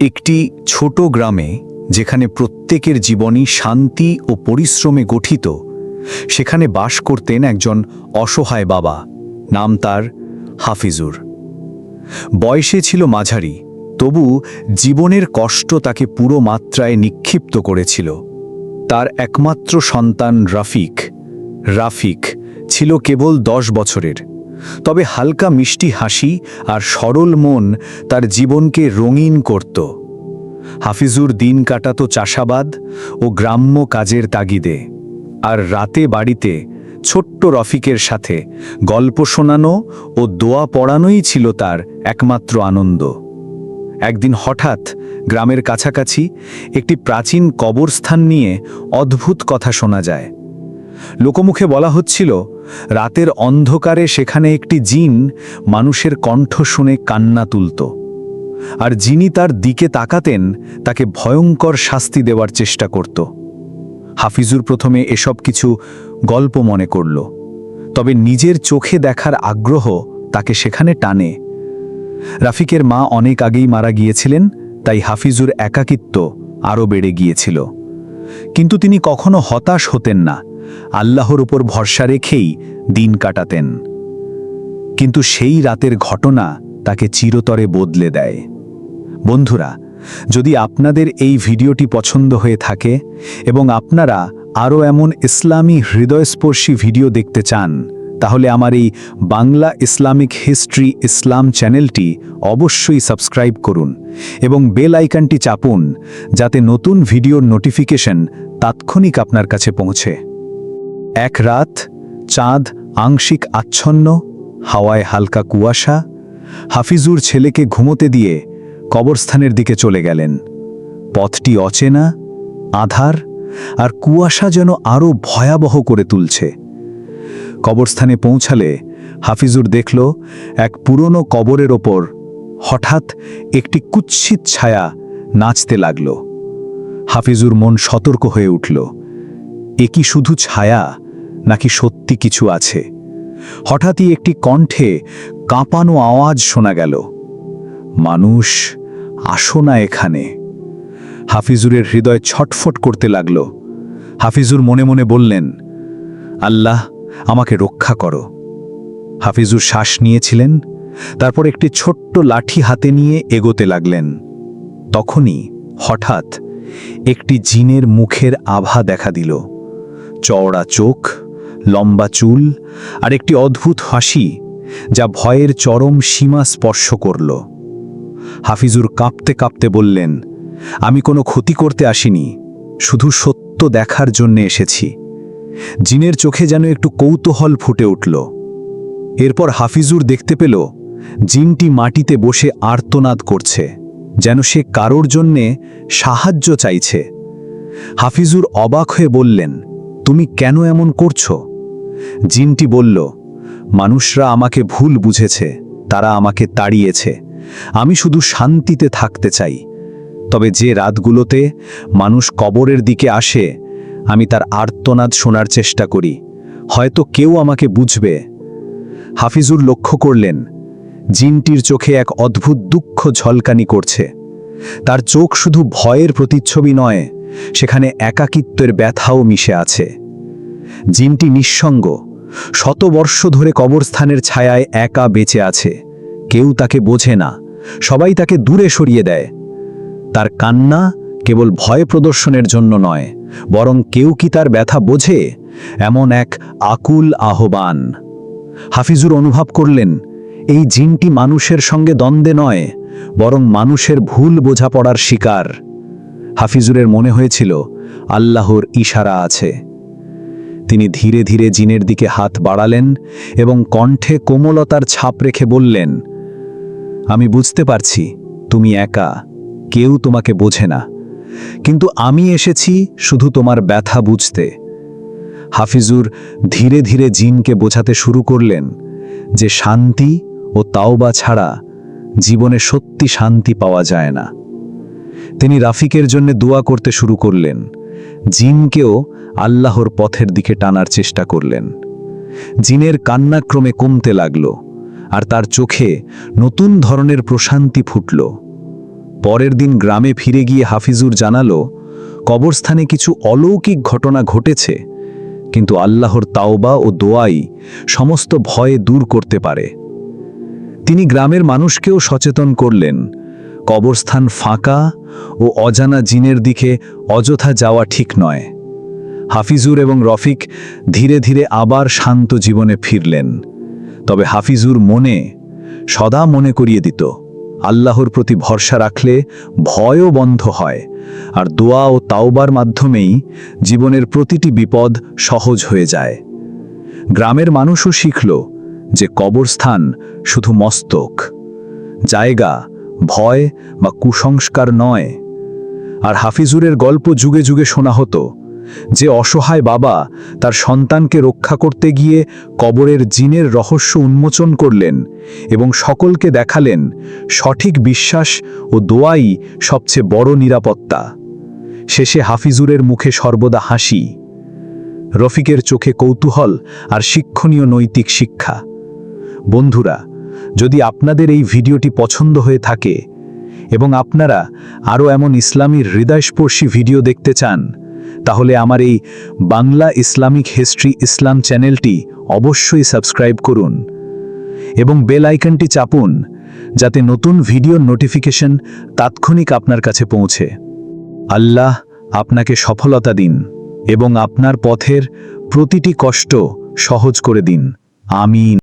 একটি ছোট গ্রামে, যেখানে প্রত্যেকের জীবনই শান্তি ও পরিশ্রমে গঠিত, সেখানে বাস করতেন একজন অসহায় বাবা। নাম তার হাফিজুর। বয়সে ছিল মাঝারি, তবু জীবনের কষ্ট তাকে পুরো মাত্রায় নিক্ষিপ্ত করেছিল। তার একমাত্র সন্তান রাফিক ছিল কেবল 10 বছরের, তবে হালকা মিষ্টি হাসি আর সরল মন তার জীবনকে রঙিন করত। হাফিজুর দিন কাটাত চাষাবাদ ও গ্রাম্য কাজের তাগিদে, আর রাতে বাড়িতে ছোট্ট রফিকের সাথে গল্প শোনানো ও দোয়া পড়ানোই ছিল তার একমাত্র আনন্দ। একদিন হঠাৎ গ্রামের কাছাকাছি একটি প্রাচীন কবরস্থান নিয়ে অদ্ভুত কথা শোনা যায়। লোকমুখে বলা হচ্ছিল, রাতের অন্ধকারে সেখানে একটি জিন মানুষের কণ্ঠ শুনে কান্না তুলত, আর যিনি তার দিকে তাকাতেন তাকে ভয়ঙ্কর শাস্তি দেওয়ার চেষ্টা করত। হাফিজুর প্রথমে এসব কিছু গল্প মনে করল, তবে নিজের চোখে দেখার আগ্রহ তাকে সেখানে টানে। রাফিকের মা অনেক আগেই মারা গিয়েছিলেন, তাই হাফিজুর একাকিত্ব আরও বেড়ে গিয়েছিল। কিন্তু তিনি কখনো হতাশ হতেন না, আল্লাহর উপর ভরসা রেখেই দিন কাটাতেন। কিন্তু সেই রাতের ঘটনা তাকে চিরতরে বদলে দেয়। বন্ধুরা, যদি আপনাদের এই ভিডিওটি পছন্দ হয়ে থাকে এবং আপনারা আরও এমন ইসলামী হৃদয়স্পর্শী ভিডিও দেখতে চান, তাহলে আমার এই বাংলা ইসলামিক হিস্ট্রি ইসলাম চ্যানেলটি অবশ্যই সাবস্ক্রাইব করুন এবং বেল আইকনটি চাপুন, যাতে নতুন ভিডিওর নোটিফিকেশন তাৎক্ষণিক আপনার কাছে পৌঁছে। এক রাত, চাঁদ আংশিক আচ্ছন্ন, হাওয়ায় হালকা কুয়াশা। হাফিজুর ছেলেকে ঘুমোতে দিয়ে কবরস্থানের দিকে চলে গেলেন। পথটি অচেনা, আধার আর কুয়াশা যেন আরও ভয়াবহ করে তুলছে। কবরস্থানে পৌঁছালে হাফিজুর দেখল, এক পুরনো কবরের ওপর হঠাৎ একটি কুৎসিত ছায়া নাচতে লাগল। হাফিজুর মন সতর্ক হয়ে উঠল। এ কি শুধু ছায়া, নাকি সত্যি কিছু আছে? হঠাৎই একটি কণ্ঠে কাঁপানো আওয়াজ শোনা গেল, মানুষ, আসো না এখানে। হাফিজুরের হৃদয় ছটফট করতে লাগল। হাফিজুর মনে মনে বললেন, আল্লাহ, আমাকে রক্ষা করো। হাফিজুর শ্বাস নিয়েছিলেন, তারপর একটি ছোট্ট লাঠি হাতে নিয়ে এগোতে লাগলেন। তখনই হঠাৎ একটি জিনের মুখের আভা দেখা দিল। চওড়া চোখ, লম্বা চুল আর একটি অদ্ভুত হাসি, যা ভয়ের চরম সীমা স্পর্শ করল। হাফিজুর কাঁপতে কাঁপতে বললেন, আমি কোনো ক্ষতি করতে আসিনি, শুধু সত্য দেখার জন্য এসেছি। জিনের চোখে যেন একটু কৌতূহল ফুটে উঠল। এরপর হাফিজুর দেখতে পেল, জিনটি মাটিতে বসে আর্তনাদ করছে, যেন সে কারোর জন্যে সাহায্য চাইছে। হাফিজুর অবাক হয়ে বললেন, তুমি কেন এমন করছো? জিনটি বলল, মানুষরা আমাকে ভুল বুঝেছে, তারা আমাকে তাড়িয়েছে। আমি শুধু শান্তিতে থাকতে চাই। তবে যে রাতগুলোতে মানুষ কবরের দিকে আসে, আমি তার আর্তনাদ শোনার চেষ্টা করি, হয়তো কেউ আমাকে বুঝবে। হাফিজুর লক্ষ্য করলেন, জিনটির চোখে এক অদ্ভুত দুঃখ ঝলকানি করছে। তার চোখ শুধু ভয়ের প্রতিচ্ছবি নয়, সেখানে একাকিত্বের ব্যথাও মিশে আছে। জিনটি নিঃসঙ্গ, শতবর্ষ ধরে কবরস্থানের ছায়ায় একা বেঁচে আছে। কেউ তাকে বোঝে না, সবাই তাকে দূরে সরিয়ে দেয়। তার কান্না কেবল ভয় প্রদর্শনের জন্য নয়, বরং কেউ কি তার ব্যথা বোঝে, এমন এক আকুল আহ্বান। হাফিজুর অনুভব করলেন, এই জিনটি মানুষের সঙ্গে দ্বন্দ্বে নয়, বরং মানুষের ভুল বোঝাপড়ার শিকার। হাফিজুরের মনে হয়েছিল, আল্লাহর ইশারা আছে। তিনি ধীরে ধীরে জিনের দিকে হাত বাড়ালেন এবং কণ্ঠে কোমলতার ছাপ রেখে বললেন, আমি বুঝতে পারছি তুমি একা, কেউ তোমাকে বোঝে না, কিন্তু আমি এসেছি শুধু তোমার ব্যথা বুঝতে। হাফিজুর ধীরে ধীরে জিনকে বোঝাতে শুরু করলেন যে শান্তি ও তাওবা ছাড়া জীবনে সত্যি শান্তি পাওয়া যায় না। তিনি রাফিকের জন্য দোয়া করতে শুরু করলেন, জিনকেও আল্লাহর পথের দিকে টানার চেষ্টা করলেন। জিনের কান্না ক্রমে কমতে লাগল, আর তার চোখে নতুন ধরনের প্রশান্তি ফুটল। পরের দিন গ্রামে ফিরে গিয়ে হাফিজুর জানালো, কবরস্থানে কিছু অলৌকিক ঘটনা ঘটেছে, কিন্তু আল্লাহর তাওবা ও দোয়াই সমস্ত ভয়ে দূর করতে পারে। তিনি গ্রামের মানুষকেও সচেতন করলেন, কবরস্থান ফাঁকা ও অজানা জিনের দিকে অযথা যাওয়া ঠিক নয়। হাফিজুর এবং রফিক ধীরে ধীরে আবার শান্ত জীবনে ফিরলেন। তবে হাফিজুর সদা মনে করিয়ে দিত, আল্লাহর প্রতি ভরসা রাখলে ভয়ও বন্ধ হয়, আর দোয়া ও তাওবার মাধ্যমেই জীবনের প্রতিটি বিপদ সহজ হয়ে যায়। গ্রামের মানুষও শিখল যে কবরস্থান শুধু মস্তক, জায়গা, ভয় বা কুসংস্কার নয়। আর হাফিজুরের গল্প যুগে যুগে শোনা হতো, যে অসহায় বাবা তার সন্তানকে রক্ষা করতে গিয়ে কবরের জিনের রহস্য উন্মোচন করলেন এবং সকলকে দেখালেন সঠিক বিশ্বাস ও দোয়াই সবচেয়ে বড় নিরাপত্তা। শেষে হাফিজুরের মুখে সর্বদা হাসি, রফিকের চোখে কৌতূহল আর শিক্ষণীয় নৈতিক শিক্ষা। বন্ধুরা, যদি আপনাদের এই ভিডিওটি পছন্দ হয়ে থাকে এবং আপনারা আরও এমন ইসলামীর হৃদয়স্পর্শী ভিডিও দেখতে চান, তাহলে আমার এই বাংলা ইসলামিক হিস্ট্রি ইসলাম চ্যানেলটি অবশ্যই সাবস্ক্রাইব করুন এবং বেল আইকনটি চাপুন, যাতে নতুন ভিডিওর নোটিফিকেশন তাৎক্ষণিক আপনার কাছে পৌঁছে। আল্লাহ আপনাকে সফলতা দিন এবং আপনার পথের প্রতিটি কষ্ট সহজ করে দিন। আমিন।